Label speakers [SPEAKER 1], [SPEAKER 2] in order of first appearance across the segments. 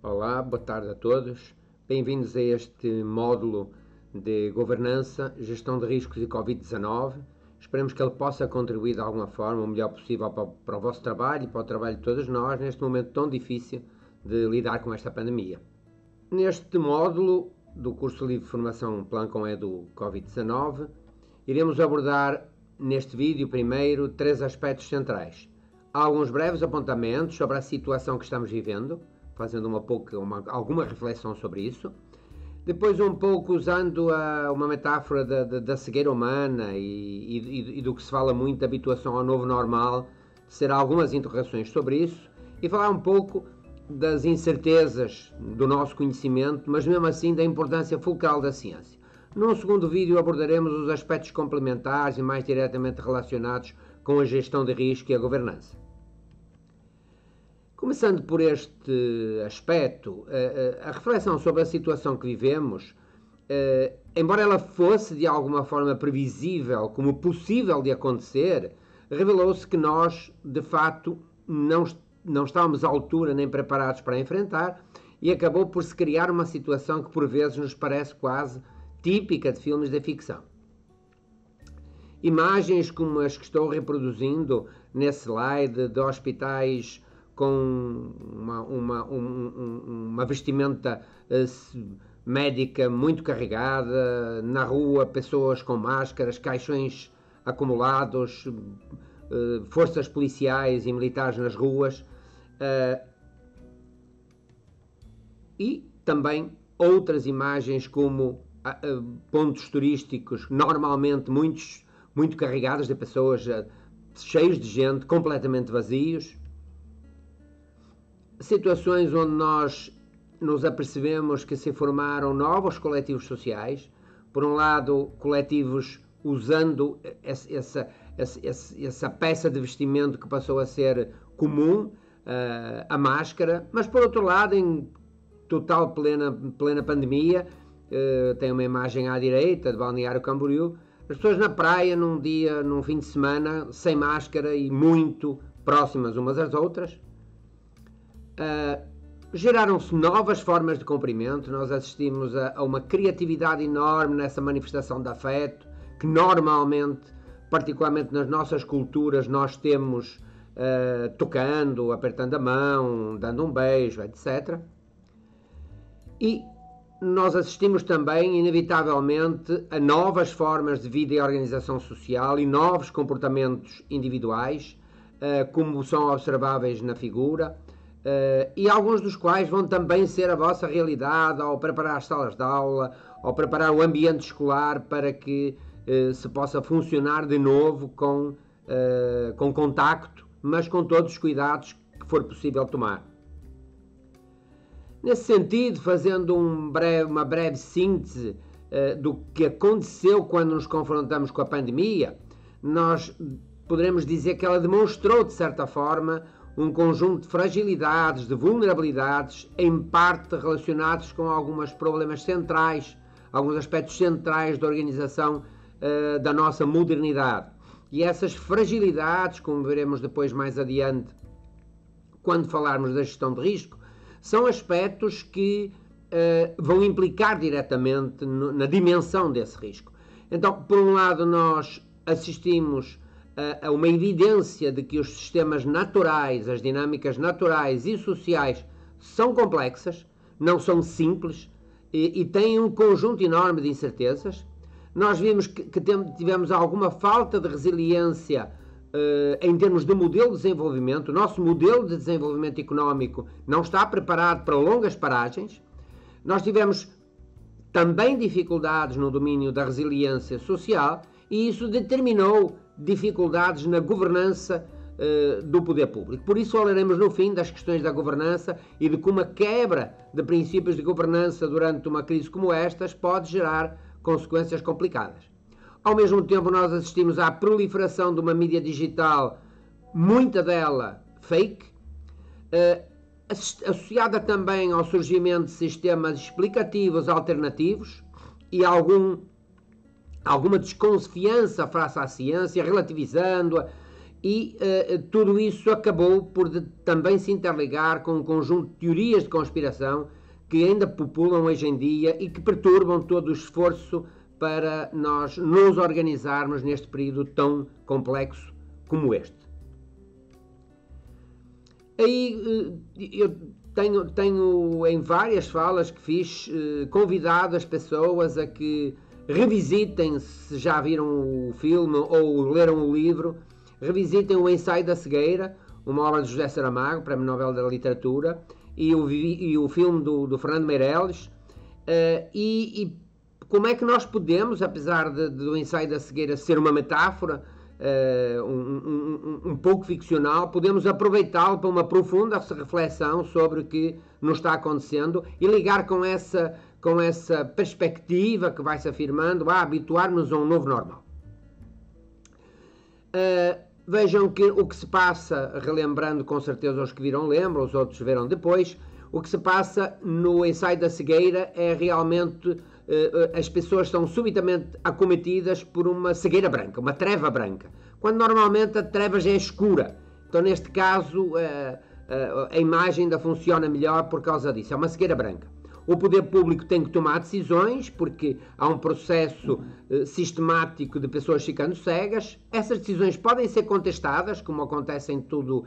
[SPEAKER 1] Olá, boa tarde a todos. Bem-vindos a este módulo de governança, gestão de riscos de Covid-19. Esperemos que ele possa contribuir de alguma forma, o melhor possível para o vosso trabalho e para o trabalho de todos nós, neste momento tão difícil de lidar com esta pandemia. Neste módulo do curso livre de formação Plan com Edu Covid-19, iremos abordar neste vídeo primeiro 3 aspectos centrais. Há alguns breves apontamentos sobre a situação que estamos vivendo, fazendo alguma reflexão sobre isso. Depois um pouco usando uma metáfora da cegueira humana e do que se fala muito, da habituação ao novo normal, será algumas interrogações sobre isso, e falar um pouco das incertezas do nosso conhecimento, mas mesmo assim da importância fulcral da ciência. Num segundo vídeo abordaremos os aspectos complementares e mais diretamente relacionados com a gestão de risco e a governança. Começando por este aspecto, a reflexão sobre a situação que vivemos, embora ela fosse de alguma forma previsível, como possível de acontecer, revelou-se que nós, de facto, não estávamos à altura nem preparados para enfrentar, e acabou por se criar uma situação que por vezes nos parece quase típica de filmes de ficção. Imagens como as que estou reproduzindo nesse slide de hospitais com uma vestimenta médica muito carregada, na rua pessoas com máscaras, caixões acumulados, forças policiais e militares nas ruas, e também outras imagens como pontos turísticos normalmente muito carregados de pessoas, cheios de gente, completamente vazios. Situações onde nós nos apercebemos que se formaram novos coletivos sociais, por um lado coletivos usando essa peça de vestimento que passou a ser comum, a máscara, mas por outro lado, em total plena pandemia, tem uma imagem à direita de Balneário Camboriú, as pessoas na praia num fim de semana, sem máscara e muito próximas umas às outras. Geraram-se novas formas de cumprimento, nós assistimos a uma criatividade enorme nessa manifestação de afeto, que normalmente, particularmente nas nossas culturas, nós temos tocando, apertando a mão, dando um beijo, etc. E nós assistimos também, inevitavelmente, a novas formas de vida e organização social e novos comportamentos individuais, como são observáveis na figura, e alguns dos quais vão também ser a vossa realidade ao preparar as salas de aula, ao preparar o ambiente escolar para que se possa funcionar de novo com contacto, mas com todos os cuidados que for possível tomar. Nesse sentido, fazendo uma breve síntese do que aconteceu quando nos confrontamos com a pandemia, nós poderemos dizer que ela demonstrou, de certa forma, um conjunto de fragilidades, de vulnerabilidades, em parte relacionados com alguns problemas centrais, alguns aspectos centrais da organização da nossa modernidade. E essas fragilidades, como veremos depois mais adiante, quando falarmos da gestão de risco, são aspectos que vão implicar diretamente na dimensão desse risco. Então, por um lado, nós assistimos a uma evidência de que os sistemas naturais, as dinâmicas naturais e sociais são complexas, não são simples e têm um conjunto enorme de incertezas. Nós vimos que tivemos alguma falta de resiliência em termos de modelo de desenvolvimento. O nosso modelo de desenvolvimento económico não está preparado para longas paragens. Nós tivemos também dificuldades no domínio da resiliência social e isso determinou dificuldades na governança do poder público. Por isso falaremos no fim das questões da governança e de como a quebra de princípios de governança durante uma crise como estas pode gerar consequências complicadas. Ao mesmo tempo, nós assistimos à proliferação de uma mídia digital, muita dela fake, associada também ao surgimento de sistemas explicativos alternativos e alguma desconfiança face à ciência, relativizando-a E tudo isso acabou por também se interligar com um conjunto de teorias de conspiração que ainda populam hoje em dia e que perturbam todo o esforço para nós nos organizarmos neste período tão complexo como este. Aí eu tenho em várias falas que fiz convidado as pessoas a que revisitem, se já viram o filme ou leram o livro, revisitem o Ensaio da Cegueira, uma obra de José Saramago, Prémio Nobel da Literatura, e o filme do Fernando Meirelles, e como é que nós podemos, apesar do Ensaio da Cegueira ser uma metáfora, um pouco ficcional, podemos aproveitá-lo para uma profunda reflexão sobre o que nos está acontecendo e ligar com essa perspectiva que vai se afirmando a habituar-nos a um novo normal. Vejam que o que se passa, relembrando com certeza os que viram lembram, os outros verão depois, o que se passa no Ensaio da Cegueira é realmente as pessoas são subitamente acometidas por uma cegueira branca, uma treva branca, quando normalmente a treva já é escura. Então neste caso a imagem ainda funciona melhor por causa disso, é uma cegueira branca. O poder público tem que tomar decisões, porque há um processo sistemático de pessoas ficando cegas. Essas decisões podem ser contestadas, como acontece em todos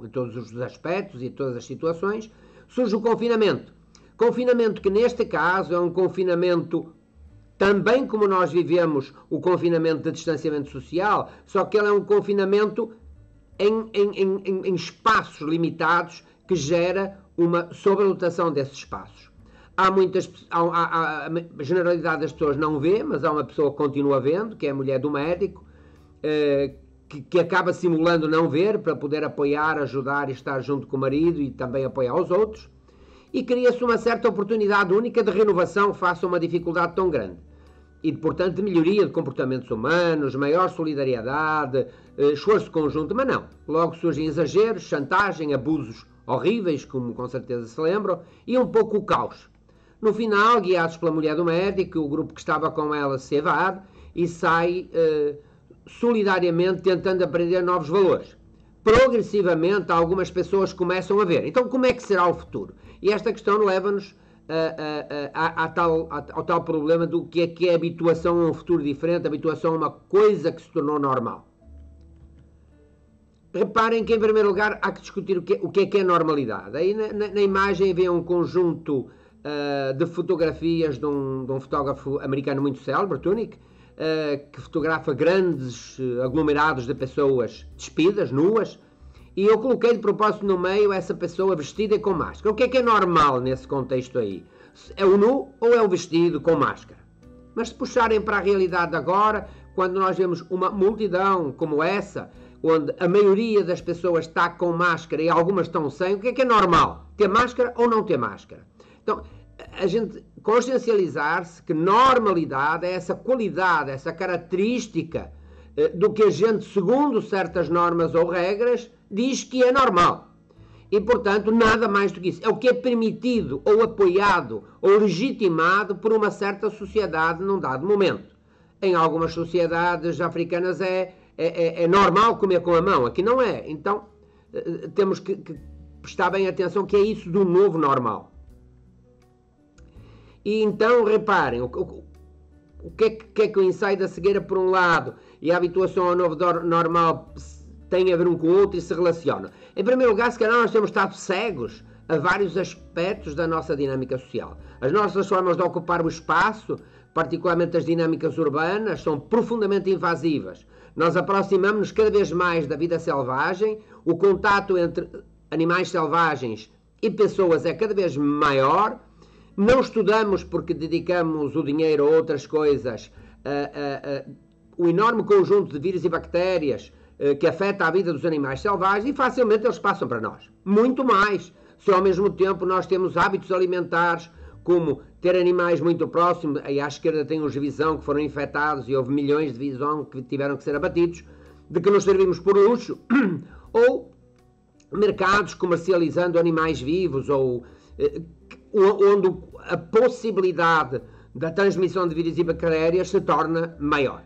[SPEAKER 1] os aspectos e em todas as situações. Surge o confinamento. Confinamento que neste caso é um confinamento também como nós vivemos o confinamento de distanciamento social, só que ele é um confinamento em espaços limitados que gera uma sobrelotação desses espaços. A generalidade das pessoas não vê, mas há uma pessoa que continua vendo, que é a mulher do médico, que acaba simulando não ver para poder apoiar, ajudar e estar junto com o marido e também apoiar os outros. E cria-se uma certa oportunidade única de renovação face a uma dificuldade tão grande. E, portanto, de melhoria de comportamentos humanos, maior solidariedade, esforço conjunto, mas não. Logo surgem exageros, chantagem, abusos horríveis, como com certeza se lembram, e um pouco o caos. No final, guiados pela mulher do médico, o grupo que estava com ela se evade e sai solidariamente tentando aprender novos valores. Progressivamente, algumas pessoas começam a ver. Então, como é que será o futuro? E esta questão leva-nos ao tal problema do que é habituação a um futuro diferente, habituação a uma coisa que se tornou normal. Reparem que, em primeiro lugar, há que discutir o que é normalidade. Aí na imagem vê um conjunto de fotografias de um fotógrafo americano muito célebre, Tunick, que fotografa grandes aglomerados de pessoas despidas, nuas, e eu coloquei de propósito no meio essa pessoa vestida e com máscara. O que é normal nesse contexto aí? É o nu ou é o vestido com máscara? Mas se puxarem para a realidade agora, quando nós vemos uma multidão como essa, onde a maioria das pessoas está com máscara e algumas estão sem, o que é normal? Ter máscara ou não ter máscara? Então, a gente consciencializar-se que normalidade é essa qualidade, essa característica do que a gente, segundo certas normas ou regras, diz que é normal. E, portanto, nada mais do que isso. É o que é permitido, ou apoiado, ou legitimado por uma certa sociedade num dado momento. Em algumas sociedades africanas é normal comer com a mão, aqui não é. Então, temos que prestar bem atenção que é isso do novo normal. E então, reparem, o que é que o ensaio da cegueira, por um lado, e a habituação ao novo normal têm a ver um com o outro e se relacionam? Em primeiro lugar, se calhar nós temos estado cegos a vários aspectos da nossa dinâmica social. As nossas formas de ocupar o espaço, particularmente as dinâmicas urbanas, são profundamente invasivas. Nós aproximamos-nos cada vez mais da vida selvagem, o contato entre animais selvagens e pessoas é cada vez maior, não estudamos porque dedicamos o dinheiro a outras coisas, o enorme conjunto de vírus e bactérias que afeta a vida dos animais selvagens e facilmente eles passam para nós. Muito mais, se ao mesmo tempo nós temos hábitos alimentares, como ter animais muito próximos, aí à esquerda tem os visão que foram infectados e houve milhões de visão que tiveram que ser abatidos, de que nos servimos por luxo, ou mercados comercializando animais vivos, ou onde a possibilidade da transmissão de vírus e bactérias se torna maior.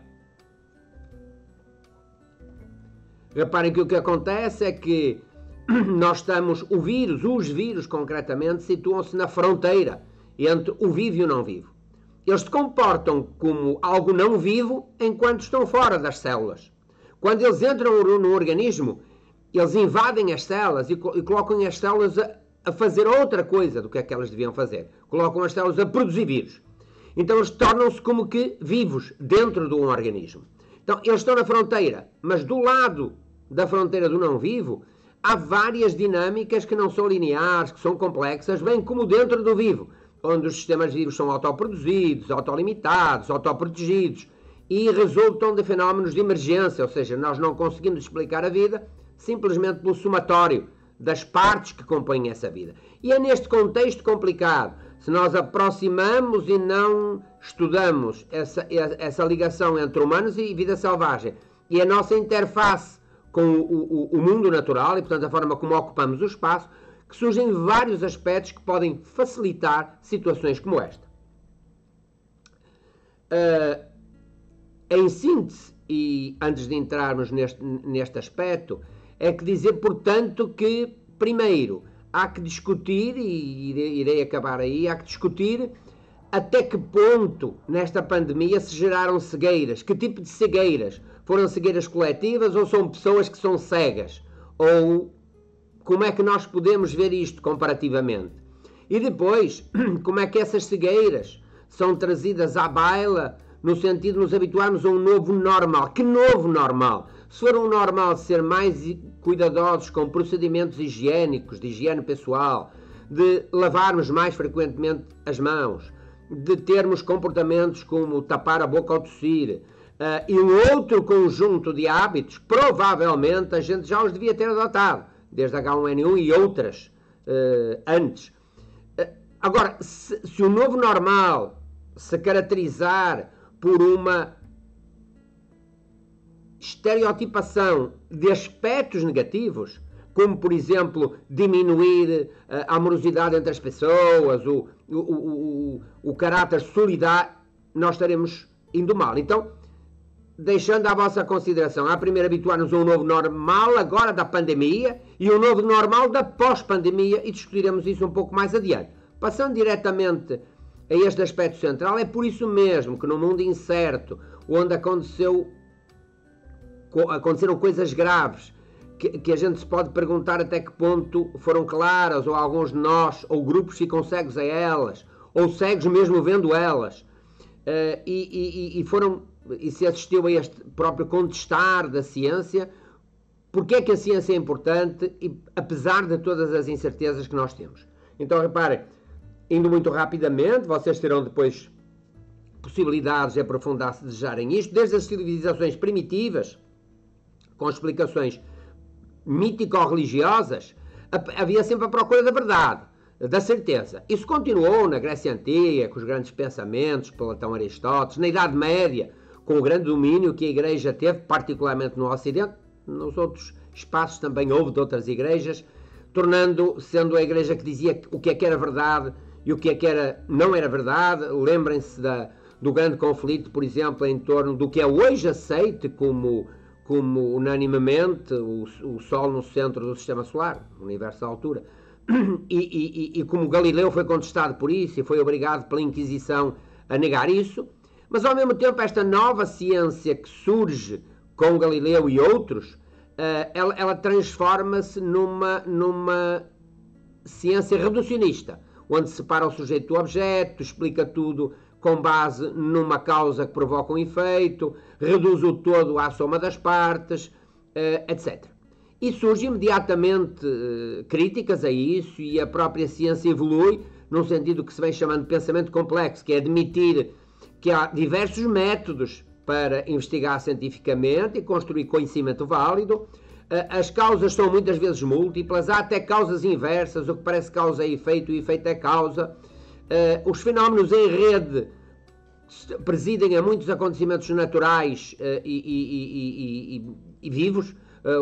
[SPEAKER 1] Reparem que o que acontece é que nós estamos, os vírus concretamente, situam-se na fronteira entre o vivo e o não vivo. Eles se comportam como algo não vivo enquanto estão fora das células. Quando eles entram no organismo, eles invadem as células e colocam as células a fazer outra coisa do que é que elas deviam fazer. Colocam as células a produzir vírus. Então eles tornam-se como que vivos dentro de um organismo. Então eles estão na fronteira, mas do lado da fronteira do não vivo, há várias dinâmicas que não são lineares, que são complexas, bem como dentro do vivo, onde os sistemas vivos são autoproduzidos, autolimitados, autoprotegidos e resultam de fenómenos de emergência, ou seja, nós não conseguimos explicar a vida simplesmente pelo somatório das partes que compõem essa vida. E é neste contexto complicado, se nós aproximamos e não estudamos essa ligação entre humanos e vida selvagem e a nossa interface com o mundo natural e, portanto, a forma como ocupamos o espaço, que surgem vários aspectos que podem facilitar situações como esta. Em síntese, e antes de entrarmos neste aspecto, é que dizer, portanto, que, primeiro, há que discutir, e irei acabar aí, há que discutir até que ponto, nesta pandemia, se geraram cegueiras. Que tipo de cegueiras? Foram cegueiras coletivas ou são pessoas que são cegas? Ou como é que nós podemos ver isto comparativamente? E depois, como é que essas cegueiras são trazidas à baila no sentido de nos habituarmos a um novo normal? Que novo normal? Se for um normal de ser mais cuidadosos com procedimentos higiênicos, de higiene pessoal, de lavarmos mais frequentemente as mãos, de termos comportamentos como tapar a boca ao tossir, e um outro conjunto de hábitos, provavelmente a gente já os devia ter adotado, desde H1N1 e outras antes. Agora, se o novo normal se caracterizar por uma estereotipação de aspectos negativos, como, por exemplo, diminuir a amorosidade entre as pessoas, o caráter solidário, nós estaremos indo mal. Então, deixando à vossa consideração, há primeiro habituar-nos a um novo normal agora da pandemia e um novo normal da pós-pandemia, e discutiremos isso um pouco mais adiante. Passando diretamente a este aspecto central, é por isso mesmo que no mundo incerto, onde aconteceram coisas graves, que a gente se pode perguntar até que ponto foram claras, ou alguns de nós, ou grupos ficam cegos a elas, ou cegos mesmo vendo elas, e se assistiu a este próprio contestar da ciência, porque é que a ciência é importante, apesar de todas as incertezas que nós temos. Então, reparem, indo muito rapidamente, vocês terão depois possibilidades de aprofundar se desejarem isto, desde as civilizações primitivas, com explicações mítico-religiosas, havia sempre a procura da verdade, da certeza. Isso continuou na Grécia Antiga, com os grandes pensamentos, Platão, Aristóteles, na Idade Média, com o grande domínio que a Igreja teve, particularmente no Ocidente. Nos outros espaços também houve de outras igrejas, sendo a Igreja que dizia o que é que era verdade e o que é que não era verdade. Lembrem-se do grande conflito, por exemplo, em torno do que é hoje aceite como unanimemente o Sol no centro do Sistema Solar, o universo à altura. E como Galileu foi contestado por isso e foi obrigado pela Inquisição a negar isso, mas ao mesmo tempo esta nova ciência que surge com Galileu e outros, ela transforma-se numa ciência reducionista, onde separa o sujeito do objeto, explica tudo com base numa causa que provoca um efeito, reduz o todo à soma das partes, etc. E surgem imediatamente críticas a isso, e a própria ciência evolui num sentido que se vem chamando de pensamento complexo, que é admitir que há diversos métodos para investigar cientificamente e construir conhecimento válido. As causas são muitas vezes múltiplas, há até causas inversas, o que parece causa é efeito, o efeito é causa. Os fenómenos em rede presidem a muitos acontecimentos naturais e vivos.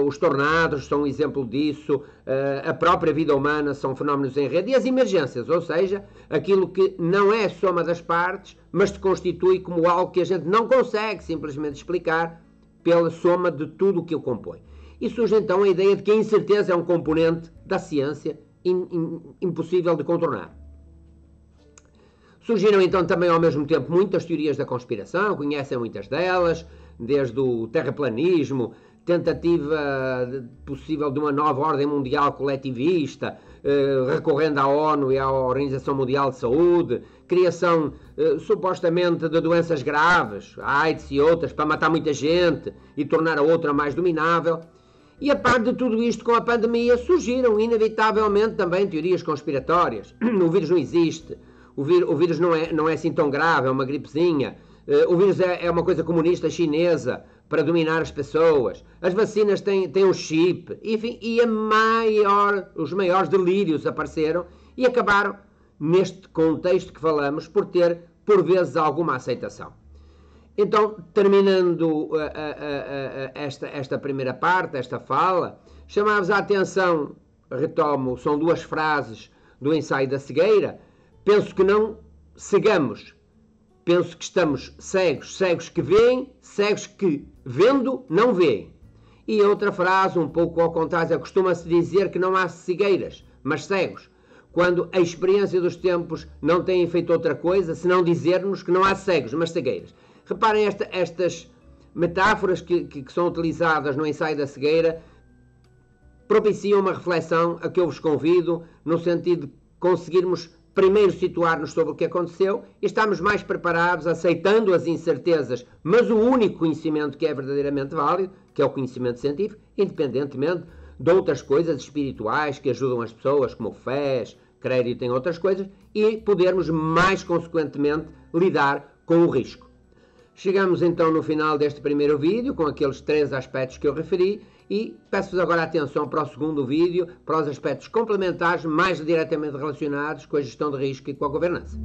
[SPEAKER 1] Os tornados são um exemplo disso, a própria vida humana são fenómenos em rede, e as emergências, ou seja, aquilo que não é a soma das partes, mas se constitui como algo que a gente não consegue simplesmente explicar pela soma de tudo o que o compõe. e surge então a ideia de que a incerteza é um componente da ciência impossível de contornar. Surgiram então também ao mesmo tempo muitas teorias da conspiração, conhecem muitas delas, desde o terraplanismo, tentativa possível de uma nova ordem mundial coletivista, recorrendo à ONU e à Organização Mundial de Saúde, criação supostamente de doenças graves, a AIDS e outras, para matar muita gente e tornar a outra mais dominável. E a par de tudo isto, com a pandemia, surgiram inevitavelmente também teorias conspiratórias. O vírus não existe, o vírus não é assim tão grave, é uma gripezinha, o vírus é uma coisa comunista chinesa para dominar as pessoas, as vacinas têm um chip, enfim, e os maiores delírios apareceram e acabaram, neste contexto que falamos, por ter, por vezes, alguma aceitação. Então, terminando esta primeira parte, esta fala, chamava-vos a atenção, retomo, são duas frases do ensaio da cegueira: penso que não cegamos, penso que estamos cegos, cegos que veem, cegos que, vendo, não veem. E outra frase, um pouco ao contrário, costuma-se dizer que não há cegueiras, mas cegos, quando a experiência dos tempos não tem feito outra coisa senão dizer-nos que não há cegos, mas cegueiras. Reparem estas metáforas que são utilizadas no ensaio da cegueira, propiciam uma reflexão a que eu vos convido, no sentido de conseguirmos primeiro situar-nos sobre o que aconteceu e estarmos mais preparados, aceitando as incertezas, mas o único conhecimento que é verdadeiramente válido, que é o conhecimento científico, independentemente de outras coisas espirituais que ajudam as pessoas, como fé, crédito em outras coisas, e podermos mais consequentemente lidar com o risco. Chegamos então no final deste primeiro vídeo, com aqueles 3 aspectos que eu referi, e peço-vos agora atenção para o segundo vídeo, para os aspectos complementares mais diretamente relacionados com a gestão de risco e com a governança.